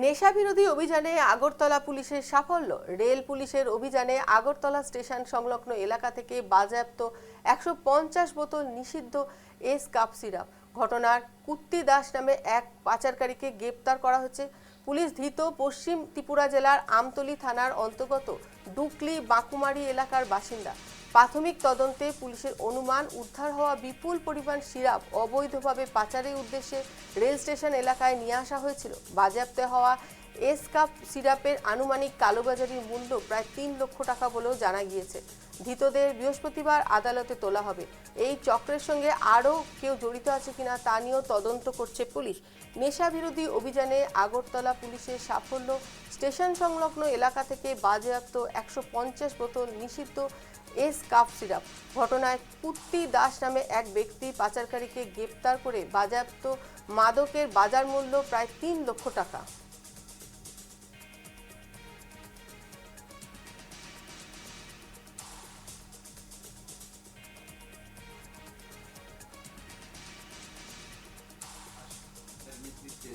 নেশা বিরোধী অভিযানে আগরতলা পুলিশের সাফল্য। রেল পুলিশের অভিযানে আগরতলা স্টেশন সংলগ্ন এলাকা থেকে বাজেয়াপ্ত 150 বোতল নিষিদ্ধ এস কাপ সিরাপ। ঘটনার কুত্তি দাস নামে এক পাচারকারীকে গ্রেপ্তার করা হয়েছে। পুলিশ ধৃত পশ্চিম ত্রিপুরা জেলার আমতলী থানার অন্তর্গত ডুকলি বাঁকুমারি এলাকার বাসিন্দা। প্রাথমিক তদন্তে পুলিশের অনুমান, উদ্ধার হওয়া বিপুল পরিমাণ সিরাপ অবৈধভাবে পাচারের উদ্দেশ্যে রেল স্টেশন এলাকায় নিয়ে আসা হয়েছিল। বাজেয়াপ্ত হওয়া এস কাপ সিরাপের আনুমানিক কালোবাজারির মূল্য প্রায় 3 লক্ষ টাকা বলেও জানা গিয়েছে। ধৃতদের বৃহস্পতিবার আদালতে তোলা হবে। এই চক্রের সঙ্গে আরও কেউ জড়িত আছে কিনা তা নিয়েও তদন্ত করছে পুলিশ। নেশা বিরোধী অভিযানে আগরতলা পুলিশের সাফল্য। স্টেশন সংলগ্ন এলাকা থেকে বাজেয়াপ্ত 150 বোতল নিষিদ্ধ এস কাপ সিরাপ। ঘটনায় কুত্তি দাস নামে এক ব্যক্তি পাচারকারীকে গ্রেপ্তার করে বাজেয়াপ্ত মাদকের বাজার মূল্য প্রায় 3 লক্ষ টাকা। নেতৃত্বে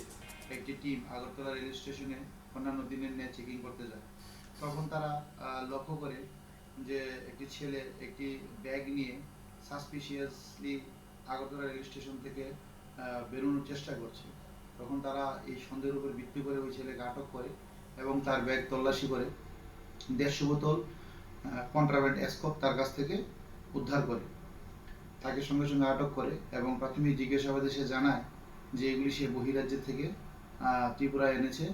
একটি টিম আগরতলা রেল স্টেশনে অন্যান্য দিনের ন্যায় চেকিং করতে যায়। তখন তারা লক্ষ্য করে যে একটি ছেলে একটি ব্যাগ নিয়ে সাসপিশিয়াসলি আগরতলা রেল স্টেশন থেকে বেরোনোর চেষ্টা করছে। তখন তারা এই সন্দেহের উপর ভিত্তি করে ওই ছেলেকে আটক করে এবং তার ব্যাগ তল্লাশি করে 150 বোতল কন্ট্রাব্যান্ড এসকপ তার কাছ থেকে উদ্ধার করে। তাকে সঙ্গে সঙ্গে আটক করে এবং প্রাথমিক জিজ্ঞাসাবাদে সে জানায় যে এগুলি সে বহিরাজ্যের থেকে ত্রিপুরায় এনেছে,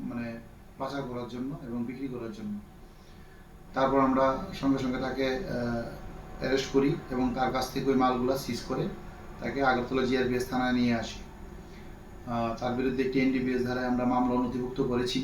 মানে পাচার করার জন্য এবং বিক্রি করার জন্য। তারপর আমরা সঙ্গে সঙ্গে তাকে অ্যারেস্ট করি এবং তার কাছ থেকে ওই মালগুলো সিজ করে তাকে আগরতলা জিআরপিএস থানায় নিয়ে আসি। তার বিরুদ্ধে একটি এনডিপিএস ধারায় আমরা মামলা নথিভুক্ত করেছি।